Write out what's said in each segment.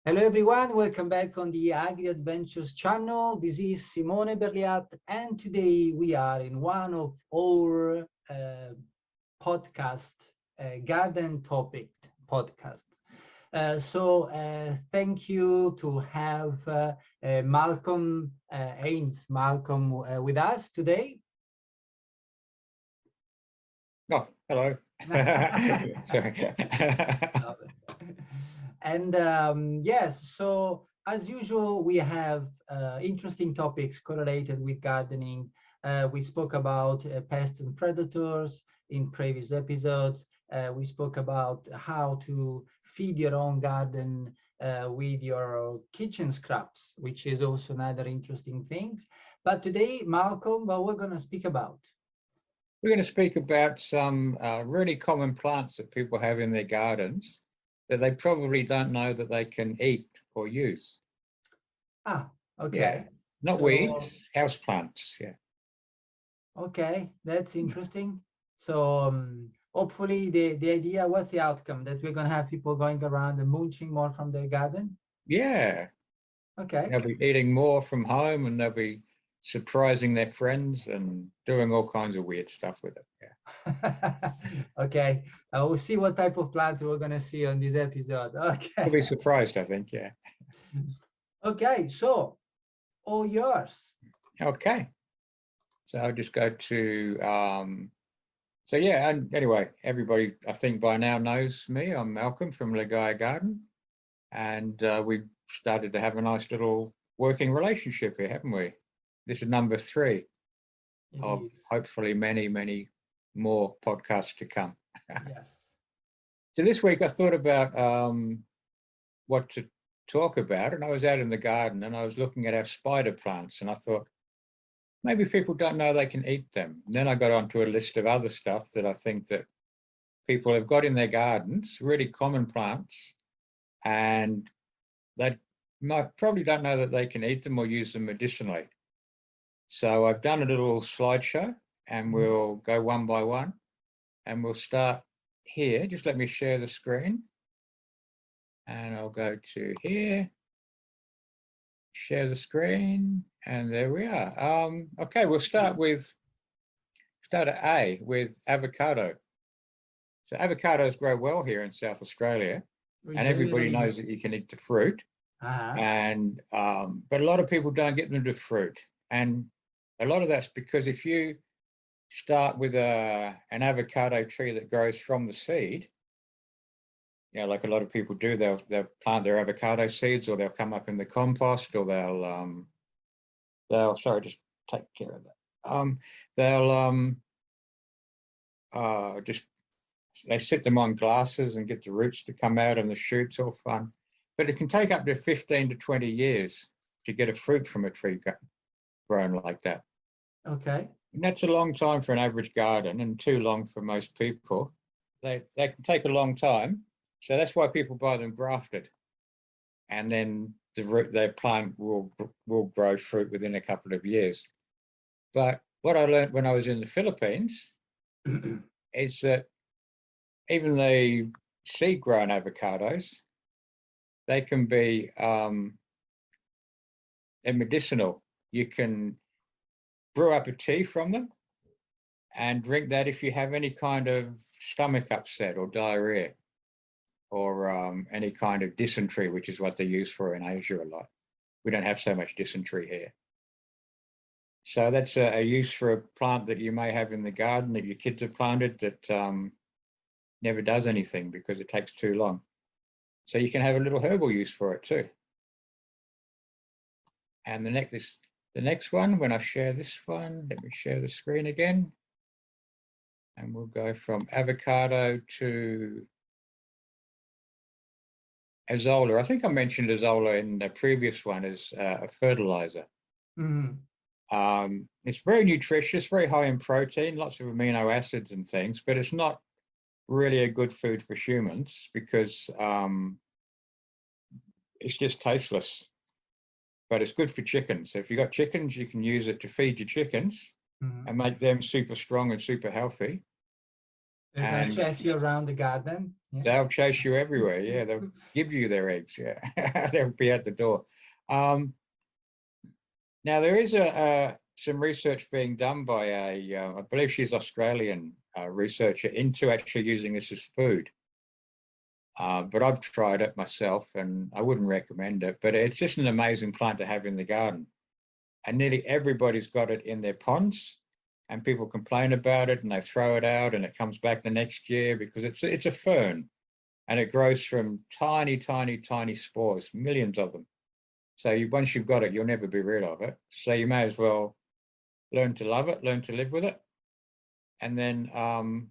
Hello everyone, welcome back on the AgriAdventures channel. This is Simone Berliat, and today we are in one of our podcast, garden topic podcast. Thank you to have Malcolm Haines, Malcolm with us today. Oh, hello. Sorry. And yes, so as usual, we have interesting topics correlated with gardening. We spoke about pests and predators in previous episodes. We spoke about how to feed your own garden with your kitchen scraps, which is also another interesting thing. But today, Malcolm, what we're going to speak about? We're going to speak about some really common plants that people have in their gardens that they probably don't know that they can eat or use. Ah, okay. Yeah, not weeds, house plants. Yeah. Okay, that's interesting. So hopefully the idea, what's the outcome? That we're going to have people going around and munching more from their garden? Yeah. Okay. They'll be eating more from home and they'll be surprising their friends and doing all kinds of weird stuff with it. Yeah. Okay, we'll see what type of plants we're going to see on this episode. Okay. You'll be surprised, I think. Yeah. Okay, so all yours. Okay. So I'll just go to, so yeah, and anyway, everybody I think by now knows me. I'm Malcolm from AgriAdventures Garden, and we've started to have a nice little working relationship here, haven't we? This is number 3 of hopefully many, many more podcasts to come. Yes. So this week I thought about what to talk about, and I was out in the garden and I was looking at our spider plants, and I thought, maybe people don't know they can eat them. And then I got onto a list of other stuff that I think that people have got in their gardens, really common plants, and they probably don't know that they can eat them or use them medicinally. So I've done a little slideshow and we'll go one by one, and we'll start here. Just let me share the screen and I'll go to here, share the screen, and there we are. Okay, we'll start at A with avocado. So avocados grow well here in South Australia, and everybody knows that you can eat the fruit. And but a lot of people don't get them to fruit, and a lot of that's because if you start with an avocado tree that grows from the seed, you know, like a lot of people do, they'll plant their avocado seeds, or they'll come up in the compost, or they'll sorry, just take care of that. They'll just they sit them on glasses and get the roots to come out and the shoots, all fun. But it can take up to 15 to 20 years to get a fruit from a tree grown like that. Okay. And that's a long time for an average garden, and too long for most people. They can take a long time. So that's why people buy them grafted. And then their plant will grow fruit within a couple of years. But what I learned when I was in the Philippines is that even the seed-grown avocados, they can be they're medicinal. You can brew up a tea from them and drink that if you have any kind of stomach upset or diarrhea, or any kind of dysentery, which is what they use for in Asia a lot. We don't have so much dysentery here. So that's a use for a plant that you may have in the garden that your kids have planted that never does anything because it takes too long. So you can have a little herbal use for it too. And the next one, when I share this one, let me share the screen again. And we'll go from avocado to Azola. I think I mentioned Azola in the previous one as a fertilizer. It's very nutritious, very high in protein, lots of amino acids and things, but it's not really a good food for humans because it's just tasteless. But it's good for chickens. So if you've got chickens, you can use it to feed your chickens and make them super strong and super healthy. They're going to chase you around the garden. Yeah. They'll chase you everywhere. Yeah, they'll give you their eggs. Yeah, they'll be at the door. Now there is some research being done by I believe she's Australian researcher into actually using this as food. But I've tried it myself and I wouldn't recommend it, but it's just an amazing plant to have in the garden. And nearly everybody's got it in their ponds, and people complain about it and they throw it out and it comes back the next year because it's a fern and it grows from tiny, tiny, tiny spores, millions of them. So once you've got it, you'll never be rid of it. So you may as well learn to love it, learn to live with it, and then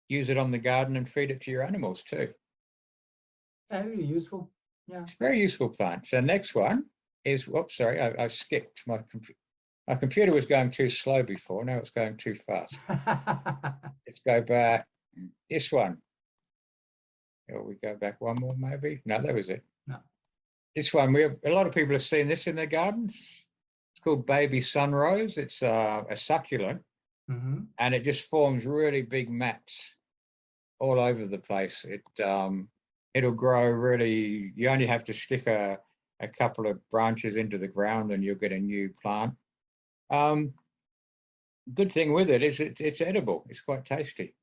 use it on the garden and feed it to your animals too. Very useful. Yeah. It's a very useful plant. So next one is, whoops, sorry, I skipped. My computer was going too slow before. Now it's going too fast. Let's go back. This one. Oh, we go back one more maybe. No, that was it. No. This one, a lot of people have seen this in their gardens. It's called baby sunrose. It's a succulent, and it just forms really big mats all over the place. It'll grow really. You only have to stick a couple of branches into the ground, and you'll get a new plant. Good thing with it is it's edible. It's quite tasty.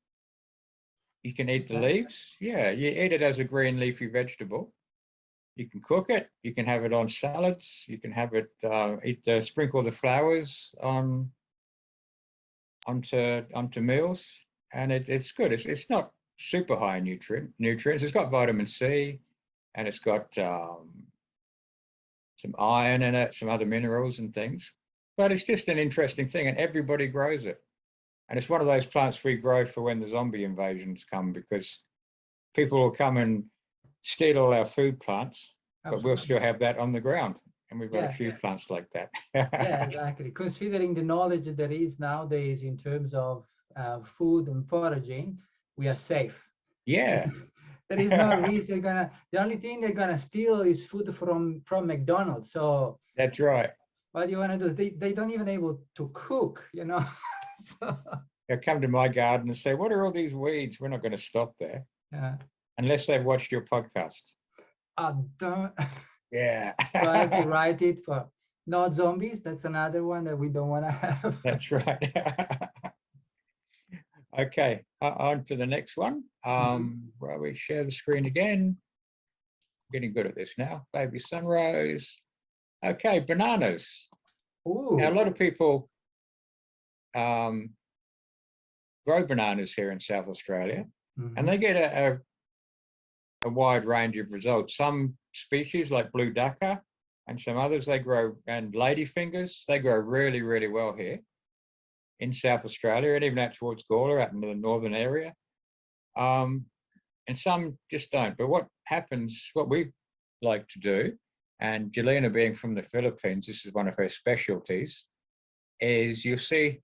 You can eat the leaves. Yeah, you eat it as a green leafy vegetable. You can cook it. You can have it on salads. You can have it sprinkle the flowers onto meals, and it's good. It's not super high in nutrients. It's got vitamin C, and it's got some iron in it, some other minerals and things. But it's just an interesting thing, and everybody grows it. And it's one of those plants we grow for when the zombie invasions come, because people will come and steal all our food plants, but we'll still have that on the ground. And we've got a few plants like that. Yeah, exactly. Considering the knowledge that there is nowadays in terms of food and foraging, we are safe. Yeah. There is no reason the only thing they're gonna steal is food from McDonald's. So that's right. What do you want to do? They don't even able to cook, you know. So. They'll come to my garden and say, "What are all these weeds?" We're not going to stop there. Yeah. Unless they've watched your podcast. Don't. Yeah. So I have to write it for not zombies. That's another one that we don't want to have. That's right. Okay, on to the next one. Where we share the screen again. Getting good at this now. Baby sunrose. Okay, bananas. Ooh. Now, a lot of people grow bananas here in South Australia, and they get a wide range of results. Some species like blue ducker and some others, they grow, and ladyfingers, they grow really, really well here in South Australia, and even out towards Gawler, out in the northern area. And some just don't. But what happens, what we like to do, and Jelena being from the Philippines, this is one of her specialties, is you'll see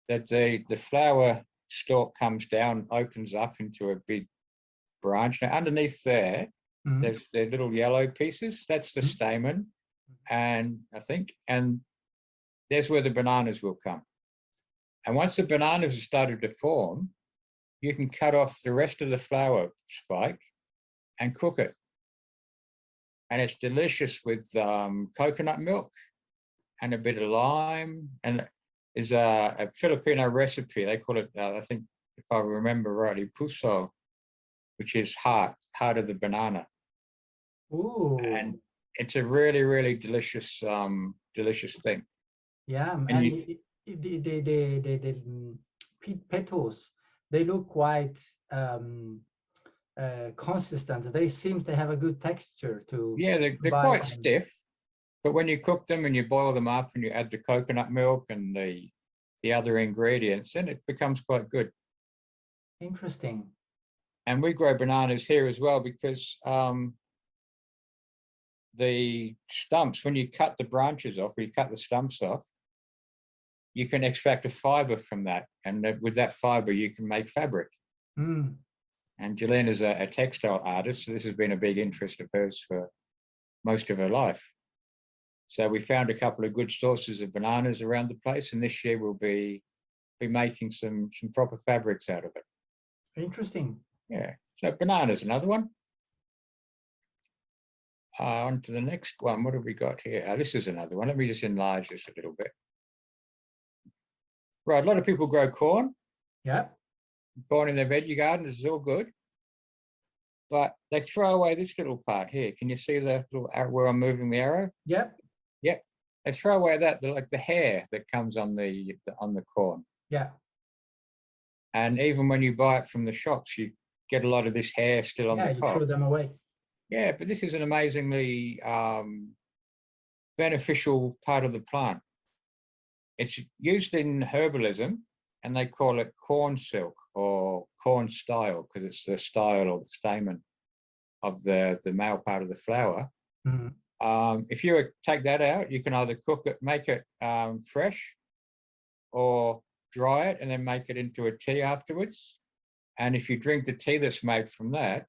that the flower stalk comes down, opens up into a big branch. Now underneath there, there's the little yellow pieces. That's the stamen, and I think, and there's where the bananas will come. And once the bananas have started to form, you can cut off the rest of the flower spike and cook it. And it's delicious with coconut milk and a bit of lime. And is a Filipino recipe. They call it, I think, if I remember rightly, puso, which is heart of the banana. Ooh. And it's a really, really delicious, delicious thing. Yeah, and the petals, they look quite consistent. They seem to have a good texture to. Yeah, they're quite stiff, but when you cook them and you boil them up and you add the coconut milk and the other ingredients, then it becomes quite good. Interesting. And we grow bananas here as well because the stumps, when you cut the branches off, or you cut the stumps off, you can extract a fiber from that. And with that fiber, you can make fabric. And Jelena's a textile artist, so this has been a big interest of hers for most of her life. So we found a couple of good sources of bananas around the place, and this year we'll be making some proper fabrics out of it. Interesting. Yeah. So banana's another one. On to the next one. What have we got here? This is another one. Let me just enlarge this a little bit. Right, a lot of people grow corn. Yeah. Corn in their veggie garden. This is all good. But they throw away this little part here. Can you see the little arrow where I'm moving the arrow? Yep. Yep. They throw away that, like the hair that comes on the corn. Yeah. And even when you buy it from the shops, you get a lot of this hair still on the You cob. throw them away. Yeah, but this is an amazingly beneficial part of the plant. It's used in herbalism, and they call it corn silk or corn style because it's the style or the stamen of the male part of the flower. Mm-hmm. If you take that out, you can either cook it, make it fresh, or dry it and then make it into a tea afterwards. And if you drink the tea that's made from that,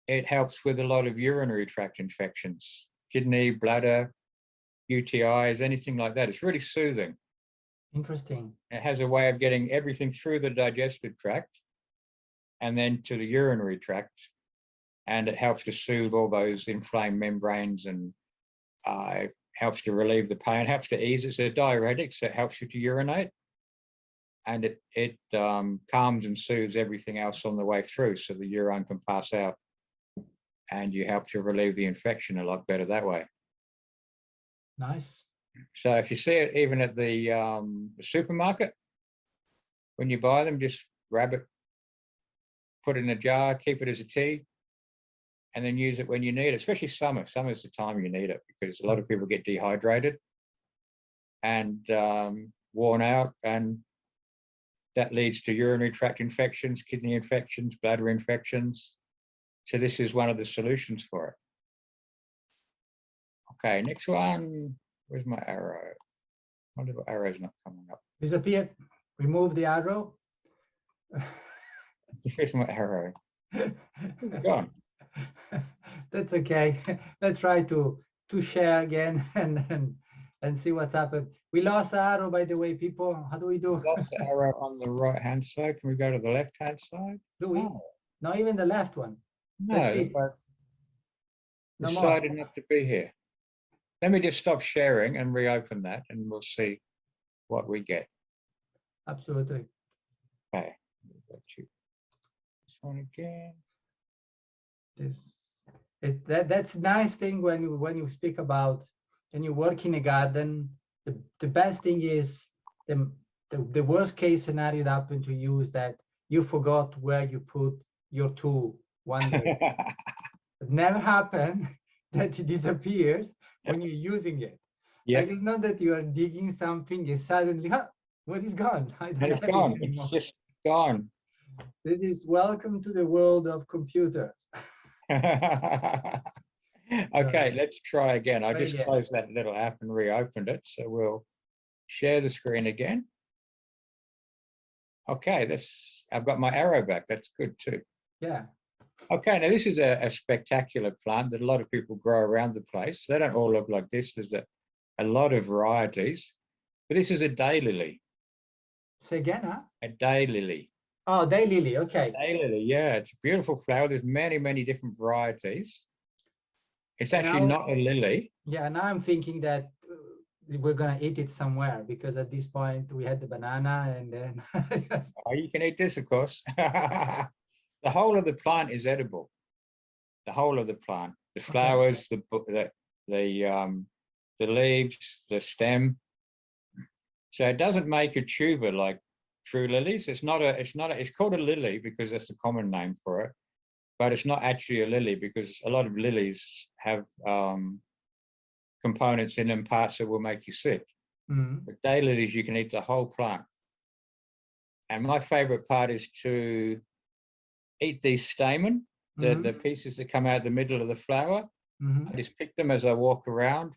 it helps with a lot of urinary tract infections, kidney, bladder, UTIs, anything like that. It's really soothing. Interesting. It has a way of getting everything through the digestive tract and then to the urinary tract. And it helps to soothe all those inflamed membranes and helps to relieve the pain, helps to ease. It's a diuretic, so it helps you to urinate. And it calms and soothes everything else on the way through so the urine can pass out. And you help to relieve the infection a lot better that way. Nice. So if you see it even at the supermarket, when you buy them, just grab it, put it in a jar, keep it as a tea, and then use it when you need it, especially summer. Summer's the time you need it because a lot of people get dehydrated and worn out, and that leads to urinary tract infections, kidney infections, bladder infections. So this is one of the solutions for it. Okay, next one. Where's my arrow? I wonder if the arrow's not coming up. Disappeared. Remove the arrow. Where's my arrow? Gone. That's okay. Let's try to share again and see what's happened. We lost the arrow, by the way, people. How do we do? Lost the arrow on the right-hand side. Can we go to the left-hand side? Do we? No. Not even the left one. No, they both No decided more. not to be here. Let me just stop sharing and reopen that, and we'll see what we get. Absolutely. Okay. This one again. That's a nice thing when you speak about when you work in a garden. The best thing is the worst case scenario that happened to you is that you forgot where you put your tool one day. It never happened that it disappears when you're using it. Yeah. Like it's not that you are digging something and suddenly, what is gone? I don't And it's have it gone. anymore. It's just gone. This is welcome to the world of computers. Okay, let's try again. I Try just again. closed that little app and reopened it. So we'll share the screen again. Okay, I've got my arrow back. That's good too. Yeah. Okay, now this is a spectacular plant that a lot of people grow around the place. They don't all look like this. There's a lot of varieties, but this is a daylily. Say again, huh? A daylily. Oh, daylily. Okay. Daylily, yeah, it's a beautiful flower. There's many, many different varieties. It's actually not a lily. Yeah, now I'm thinking that we're gonna eat it somewhere because at this point we had the banana and then. Yes. Oh, you can eat this, of course. The whole of the plant is edible. The whole of the plant, the flowers, okay. the leaves, the stem. So it doesn't make a tuber like true lilies. It's called a lily because that's the common name for it, but it's not actually a lily because a lot of lilies have components in them, parts that will make you sick. Mm-hmm. But daylilies, you can eat the whole plant. And my favorite part is to eat these stamen, the pieces that come out the middle of the flower. Mm-hmm. I just pick them as I walk around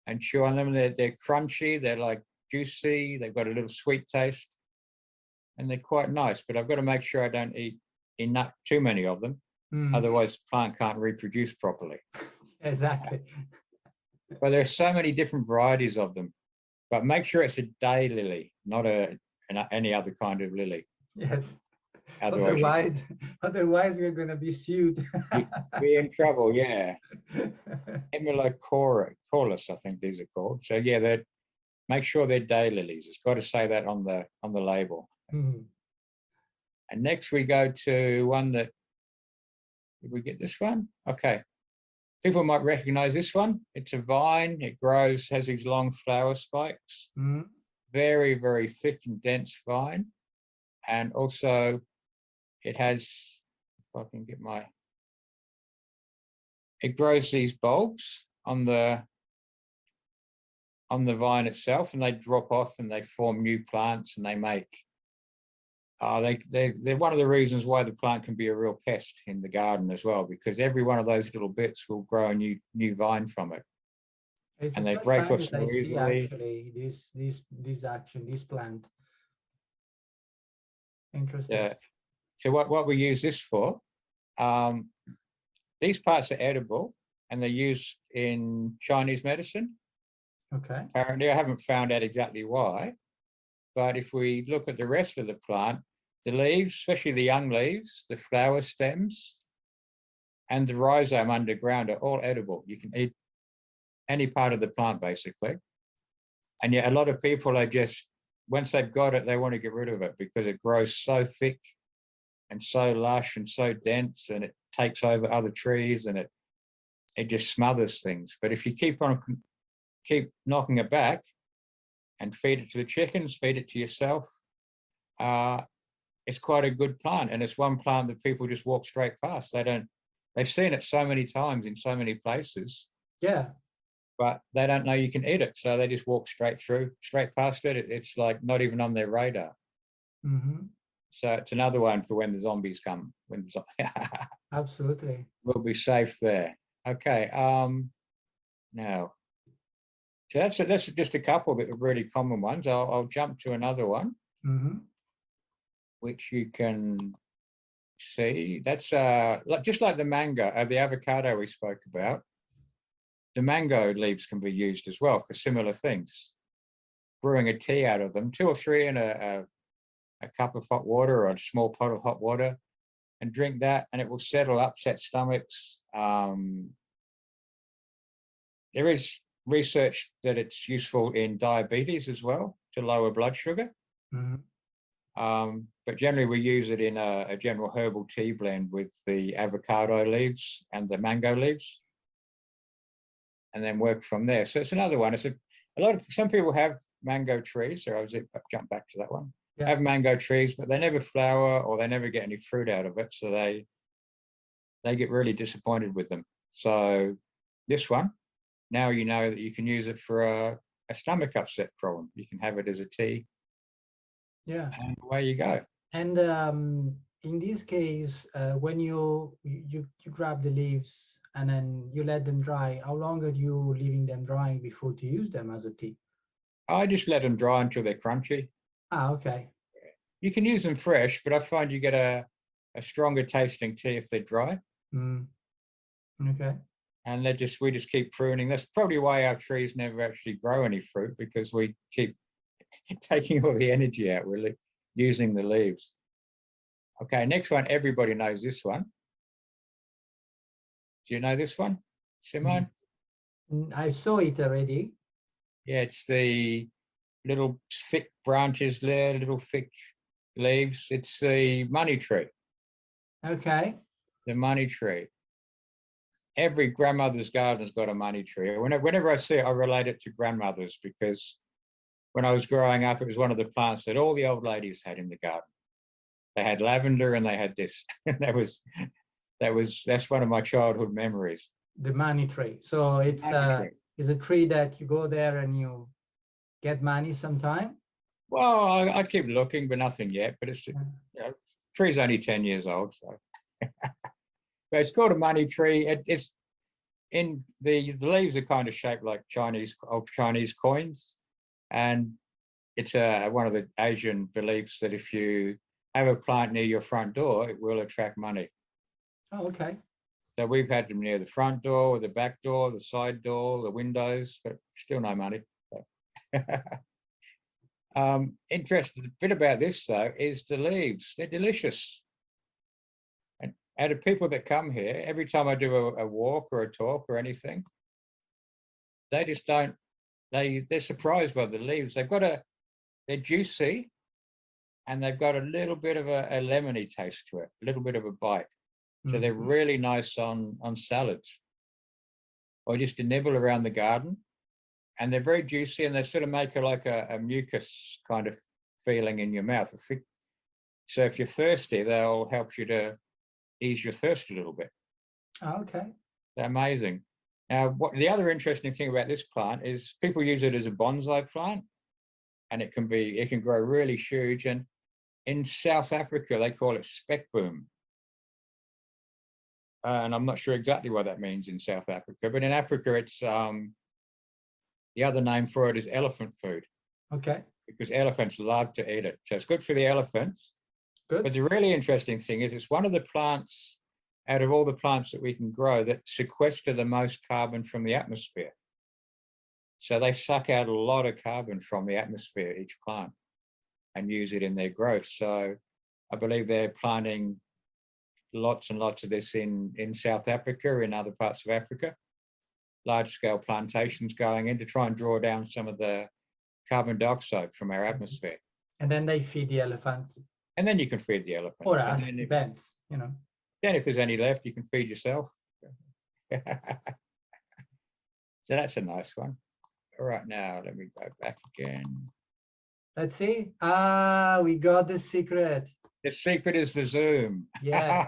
and chew on them. They're crunchy, they're like juicy, they've got a little sweet taste, and they're quite nice. But I've got to make sure I don't eat too many of them. Otherwise the plant can't reproduce properly. Exactly. But there are so many different varieties of them. But make sure it's a daylily, not any other kind of lily. Yes. Otherwise, Otherwise, otherwise we're going to be sued. you'd be in trouble. Yeah. Emulacorus, I think these are called. So yeah, they make sure they're daylilies. It's got to say that on the label. Mhm. And next we go to one that, did we get this one? Okay. People might recognize this one. It's a vine. It grows, has these long flower spikes. Mhm. Very, very thick and dense vine. And also it has, if I can get my, it grows these bulbs on the vine itself, and they drop off and they form new plants, and they make, they're one of the reasons why the plant can be a real pest in the garden as well, because every one of those little bits will grow a new vine from it. It's And the they first break time off that so I see easily. actually this plant. Interesting. Yeah. So what we use this for, these parts are edible and they're used in Chinese medicine. Okay. Apparently, I haven't found out exactly why, but if we look at the rest of the plant, the leaves, especially the young leaves, the flower stems, and the rhizome underground are all edible. You can eat any part of the plant, basically. And yet a lot of people are just, once they've got it, they want to get rid of it because it grows so thick and so lush and so dense, and it takes over other trees, and it just smothers things. But if you keep knocking it back and feed it to the chickens, feed it to yourself, it's quite a good plant. And it's one plant that people just walk straight past. They've seen it so many times in so many places. Yeah. But they don't know you can eat it. So they just walk straight past it. It's like not even on their radar. Mm-hmm. So it's another one for when the zombies come. Absolutely. We'll be safe there. Okay. Now, so that's just a couple that are really common ones. I'll jump to another one, Mm-hmm. which you can see. That's just like the mango, the avocado we spoke about. The mango leaves can be used as well for similar things. Brewing a tea out of them, 2 or 3 in a cup of hot water or a small pot of hot water, and drink that, and it will settle upset stomachs. There is research that it's useful in diabetes as well, to lower blood sugar. Mm-hmm. But generally we use it in a general herbal tea blend with the avocado leaves and the mango leaves, and then work from there. So it's another one. It's some people have mango trees, so I'll jump back to that one. Yeah. Have mango trees, but they never flower or they never get any fruit out of it, so they get really disappointed with them. So this one, now you know that you can use it for a stomach upset problem. You can have it as a tea. Yeah. And away you go. And in this case, when you grab the leaves and then you let them dry, how long are you leaving them drying before to use them as a tea? I just let them dry until they're crunchy. Ah, okay. You can use them fresh, but I find you get a stronger tasting tea if they're dry. Mm. Okay. And we just keep pruning. That's probably why our trees never actually grow any fruit, because we keep taking all the energy out. We're using the leaves. Okay, next one. Everybody knows this one. Do you know this one, Simone? I saw it already. Yeah, it's the little thick branches there, little thick leaves. It's the money tree. Okay. The money tree. Every grandmother's garden's got a money tree. Whenever I see it, I relate it to grandmothers, because when I was growing up, it was one of the plants that all the old ladies had in the garden. They had lavender and they had this. That's one of my childhood memories. The money tree. So it's a tree that you go there and you get money sometime. Well, I'd keep looking, but nothing yet. But it's tree's only 10 years old, so. But it's called a money tree. It's in the leaves are kind of shaped like old Chinese coins, and it's one of the Asian beliefs that if you have a plant near your front door, it will attract money. Oh, okay. So we've had them near the front door, the back door, the side door, the windows, but still no money. Interesting bit about this though is the leaves. They're delicious. out of people that come here, every time I do a walk or a talk or anything, they just don't, they're surprised by the leaves. They're juicy, and they've got a little bit of a lemony taste to it, a little bit of a bite. So they're really nice on salads, or just to nibble around the garden. And they're very juicy, and they sort of make a mucus kind of feeling in your mouth. So if you're thirsty, they'll help you to ease your thirst a little bit. Oh, okay. They're amazing. Now, the other interesting thing about this plant is people use it as a bonsai plant, and it can grow really huge. And in South Africa, they call it spekboom. And I'm not sure exactly what that means in South Africa, but in Africa, it's the other name for it is elephant food. Okay. Because elephants love to eat it. So it's good for the elephants. Good. But the really interesting thing is it's one of the plants, out of all the plants that we can grow, that sequester the most carbon from the atmosphere. So they suck out a lot of carbon from the atmosphere, each plant, and use it in their growth. So I believe they're planting lots and lots of this in South Africa, in other parts of Africa, large-scale plantations going in to try and draw down some of the carbon dioxide from our atmosphere. And then they feed the elephants. And then you can feed the elephants. Or us, depends, you know. Then if there's any left, you can feed yourself. So that's a nice one. All right, now let me go back again. Let's see. We got the secret. The secret is the zoom. Yeah,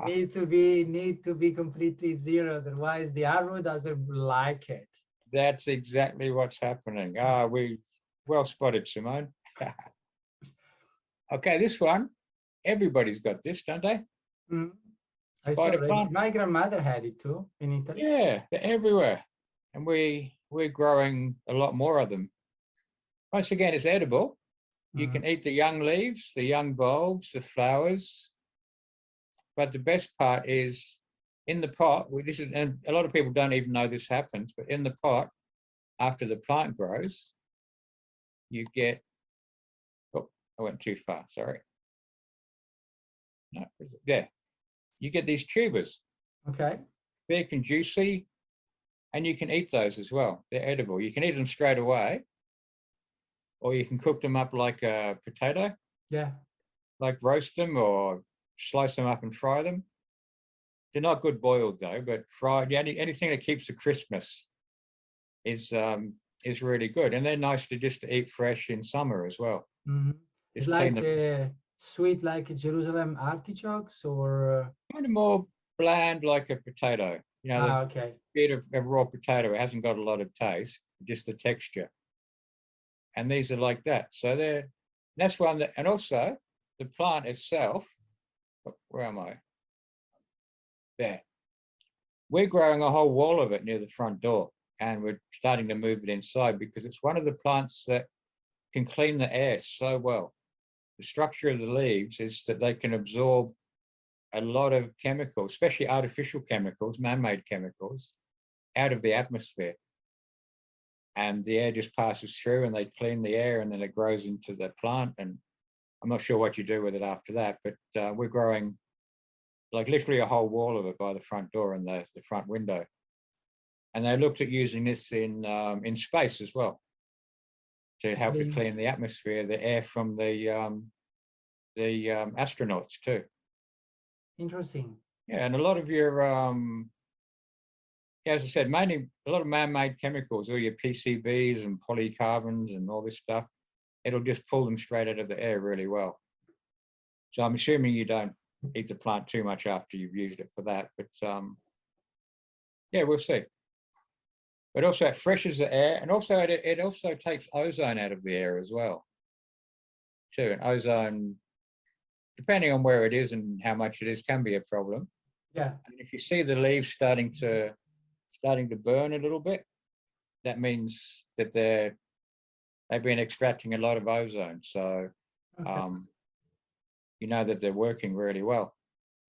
it need to be completely zero, otherwise the arrow doesn't like it. That's exactly what's happening. We well spotted, Simone. Okay, this one, everybody's got this, don't they? I saw it. My grandmother had it too in Italy. Yeah, they're everywhere, and we're growing a lot more of them. Once again, it's edible. You can eat the young leaves, the young bulbs, the flowers. But the best part is in the pot, and a lot of people don't even know this happens, but in the pot, after the plant grows, you get, oh, I went too far, sorry. No, there. You get these tubers. Okay. Thick and juicy, and you can eat those as well. They're edible. You can eat them straight away, or you can cook them up like a potato. Yeah. Like roast them or slice them up and fry them. They're not good boiled though, but fried, anything that keeps the crispness is really good. And they're nice to eat fresh in summer as well. It's like sweet like Jerusalem artichokes, or kind of more bland like a potato. You know, okay. Bit of raw potato. It hasn't got a lot of taste, just the texture. And these are like that. So that's one that, and also the plant itself, where am I? There. We're growing a whole wall of it near the front door, and we're starting to move it inside because it's one of the plants that can clean the air so well. The structure of the leaves is that they can absorb a lot of chemicals, especially artificial chemicals, man-made chemicals, out of the atmosphere. And the air just passes through and they clean the air, and then it grows into the plant. And I'm not sure what you do with it after that, but we're growing like literally a whole wall of it by the front door and the front window. And they looked at using this in space as well to help to clean the atmosphere, the air from the astronauts too. Interesting. Yeah, and a lot of your as I said, mainly a lot of man-made chemicals, all your PCBs and polycarbons and all this stuff, it'll just pull them straight out of the air really well. So I'm assuming you don't eat the plant too much after you've used it for that, but yeah, we'll see. But also it freshens the air, and also it also takes ozone out of the air as well, too. And ozone, depending on where it is and how much it is, can be a problem. Yeah. And if you see the leaves starting to burn a little bit, that means that they've been extracting a lot of ozone. So you know that they're working really well.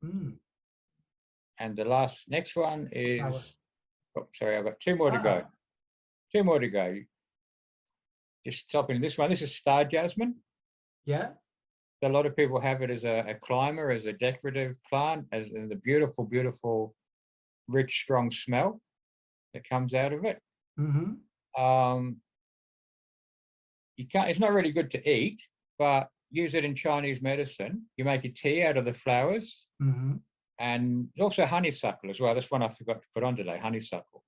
And the next one is, oh, sorry, I've got two more to go. Two more to go. Just stopping this one. This is star jasmine. Yeah. So a lot of people have it as a climber, as a decorative plant, as in the beautiful, beautiful, rich, strong smell that comes out of it. Mm-hmm. You can't. It's not really good to eat, but use it in Chinese medicine. You make a tea out of the flowers, Mm-hmm. and also honeysuckle as well. That's one I forgot to put on today. Honeysuckle.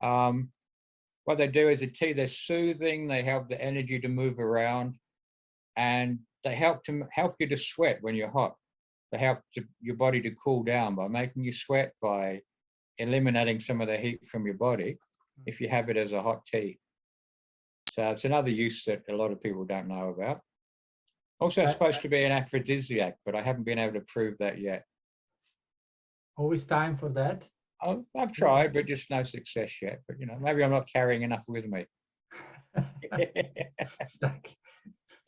What they do is a tea. They're soothing. They help the energy to move around, and they help you to sweat when you're hot. They help your body to cool down by making you sweat, by eliminating some of the heat from your body if you have it as a hot tea. So it's another use that a lot of people don't know about. Also, it's supposed to be an aphrodisiac, but I haven't been able to prove that yet. Always time for that. I've tried, but just no success yet. But maybe I'm not carrying enough with me.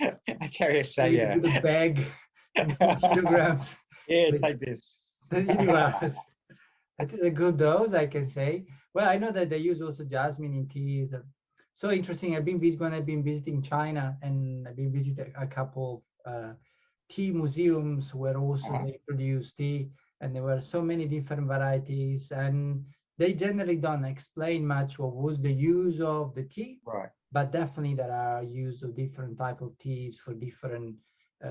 I carry a say, with a bag, 2 kilograms. Yeah, take this. That is a good dose, I can say. Well, I know that they use also jasmine in teas. So interesting. I've been visiting China, and I've been visiting a couple of tea museums where also they produce tea, and there were so many different varieties, and they generally don't explain much what was the use of the tea. Right. But definitely there are use of different type of teas for different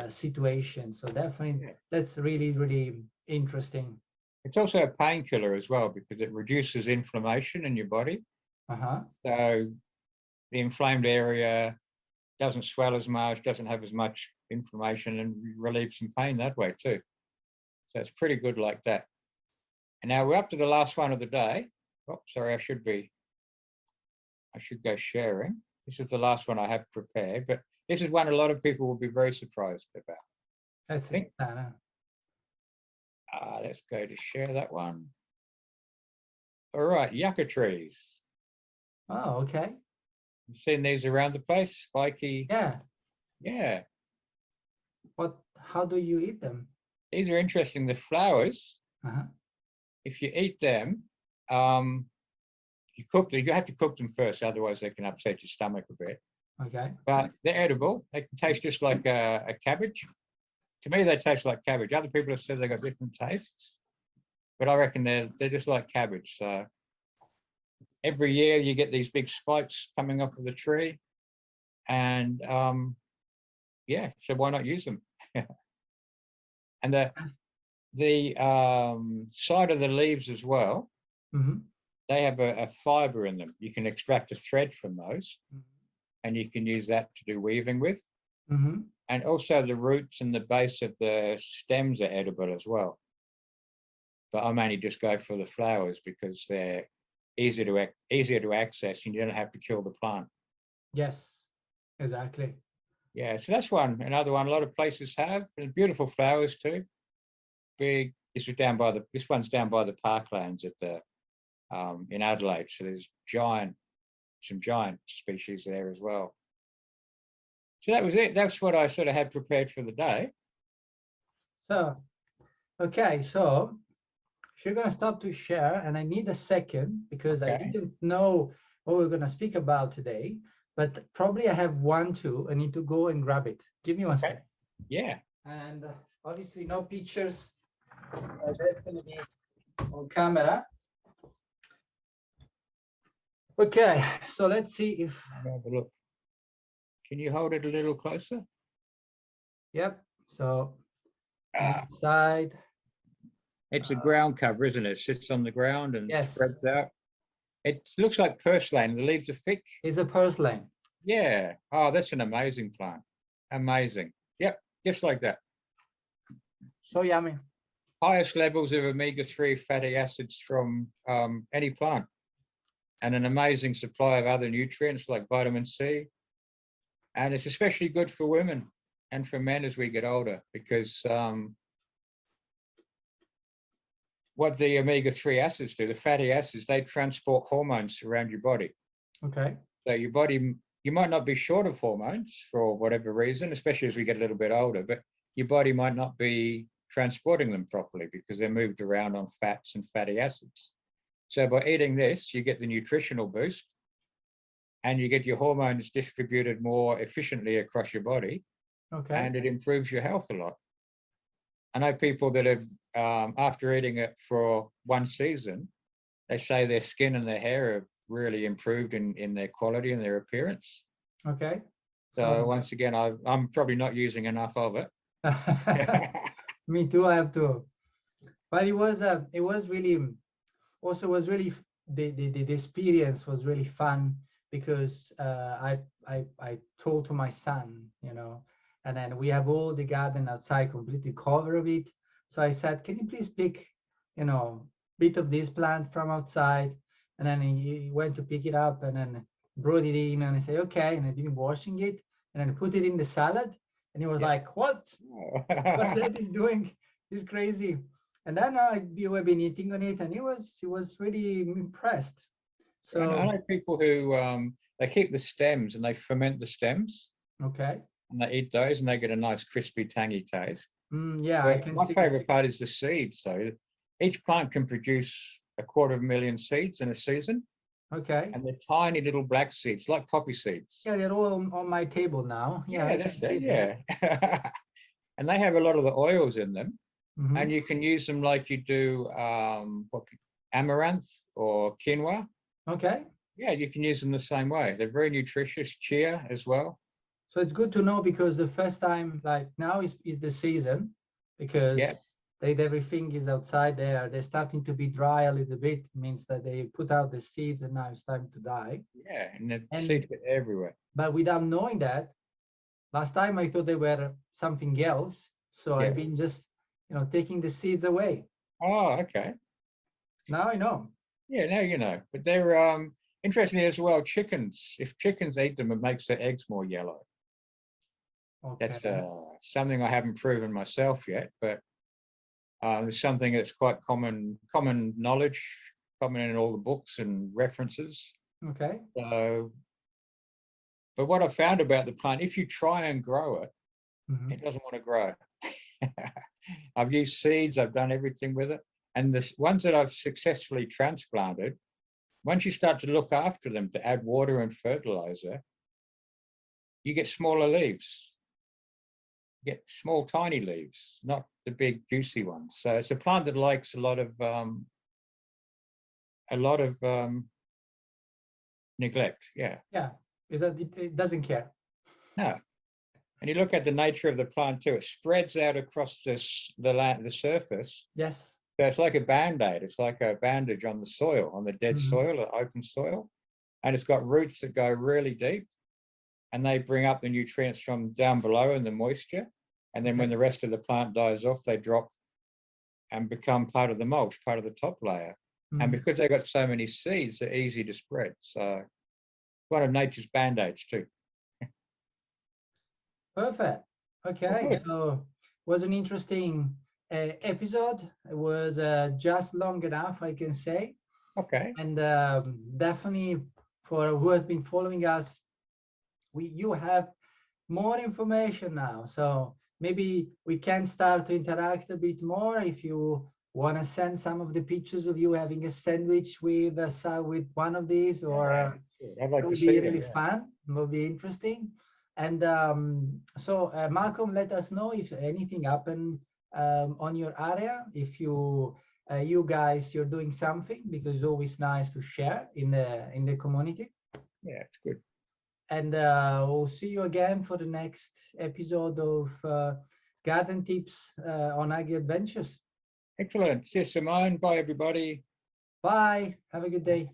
situations. So definitely that's really, really interesting. It's also a painkiller as well because it reduces inflammation in your body. Uh-huh. So the inflamed area doesn't swell as much, doesn't have as much inflammation, and relieves some pain that way too. So it's pretty good like that. And now we're up to the last one of the day. Oh, sorry, I should go sharing. This is the last one I have prepared, but this is one a lot of people will be very surprised about. That's it. Let's go to share that one. All right, yucca trees. Oh, okay. You've seen these around the place, spiky. Yeah. Yeah. How do you eat them? These are interesting. The flowers, if you eat them, you have to cook them first, otherwise they can upset your stomach a bit. Okay. But they're edible. They can taste just like a cabbage. To me, they taste like cabbage. Other people have said they got different tastes, but I reckon they're just like cabbage. So every year you get these big spikes coming off of the tree, and so why not use them? And the side of the leaves as well, they have a fiber in them. You can extract a thread from those, and you can use that to do weaving with. And also the roots and the base of the stems are edible as well. But I mainly just go for the flowers because they're easier to access, and you don't have to kill the plant. Yes, exactly. Yeah, so that's another one a lot of places have, and beautiful flowers too. Big. This one's down by the parklands at the in Adelaide. So there's some giant species there as well. So that was it. That's what I sort of had prepared for the day. So, okay. So if you're going to stop to share, and I need a second because I didn't know what we're going to speak about today, but probably I have one too. I need to go and grab it. Give me one second. Yeah. And obviously no pictures. That's going to be on camera. Okay, so let's see if. Have a look. Can you hold it a little closer? Yep. So side. It's a ground cover, isn't it? It sits on the ground and spreads out. It looks like purslane. The leaves are thick. It's a purslane. Yeah. Oh, that's an amazing plant. Amazing. Yep, just like that. So yummy. Highest levels of omega-3 fatty acids from any plant, and an amazing supply of other nutrients like vitamin C. And it's especially good for women and for men as we get older, because what the omega-3 acids do, the fatty acids, they transport hormones around your body. Okay. So your body, you might not be short of hormones for whatever reason, especially as we get a little bit older, but your body might not be transporting them properly because they're moved around on fats and fatty acids. So by eating this, you get the nutritional boost, and you get your hormones distributed more efficiently across your body, Okay. and it improves your health a lot. I know people that have, after eating it for one season, they say their skin and their hair have really improved in their quality and their appearance. Okay. So once again, I'm probably not using enough of it. Me too. I have to. But it was really also was really the experience was really fun because I told to my son, you know, and then we have all the garden outside completely covered of it. So I said, can you please pick, you know, bit of this plant from outside? And then he went to pick it up and then brought it in and I say, okay, and I've been washing it and then put it in the salad. And he was like, what? What that is doing is crazy. And then we've been eating on it, and he was really impressed. So I know people who they keep the stems and they ferment the stems. Okay. And they eat those, and they get a nice crispy, tangy taste. Yeah, but I can my see. favorite part is the seeds. So each plant can produce 250,000 seeds in a season. Okay. And they're tiny little black seeds, like poppy seeds. Yeah, they're all on my table now. Yeah, that's it. Yeah. And they have a lot of the oils in them. And you can use them like you do amaranth or quinoa. Okay. Yeah, you can use them the same way. They're very nutritious. Chia as well. So it's good to know because the first time, like now is the season because everything is outside there. They're starting to be dry a little bit. It means that they put out the seeds and now it's time to die. Yeah, and the seeds get everywhere. But without knowing that, last time I thought they were something else. So I've been just, you know, taking the seeds away. Oh, okay. Now I know. Yeah, now you know. But they're interesting as well. Chickens, if chickens eat them, it makes their eggs more yellow. Okay. That's something I haven't proven myself yet, but it's something that's quite common knowledge, common in all the books and references. Okay. So, but what I found about the plant, if you try and grow it, it doesn't want to grow. I've used seeds, I've done everything with it. And the ones that I've successfully transplanted, once you start to look after them, to add water and fertilizer, you get smaller leaves. You get small, tiny leaves, not the big, juicy ones. So it's a plant that likes a lot of neglect. Yeah. Yeah, is that it doesn't care. No. And you look at the nature of the plant too, it spreads out across the surface. Yes. So it's like a Band-Aid. It's like a bandage on the soil, on the dead soil or open soil. And it's got roots that go really deep and they bring up the nutrients from down below and the moisture. And then when the rest of the plant dies off, they drop and become part of the mulch, part of the top layer. And because they've got so many seeds, they're easy to spread. So one of nature's Band-Aids too. Perfect. Okay, so it was an interesting episode. It was just long enough, I can say. Okay. And definitely for who has been following us, you have more information now. So maybe we can start to interact a bit more. If you want to send some of the pictures of you having a sandwich with one of these, or I'd like it would be really fun. It will be interesting. And so Malcolm, let us know if anything happened on your area. If you guys, you're doing something, because it's always nice to share in the community. Yeah, it's good. And we'll see you again for the next episode of Garden Tips on AgriAdventures. Excellent. Cheers, Simone. Bye, everybody. Bye. Have a good day.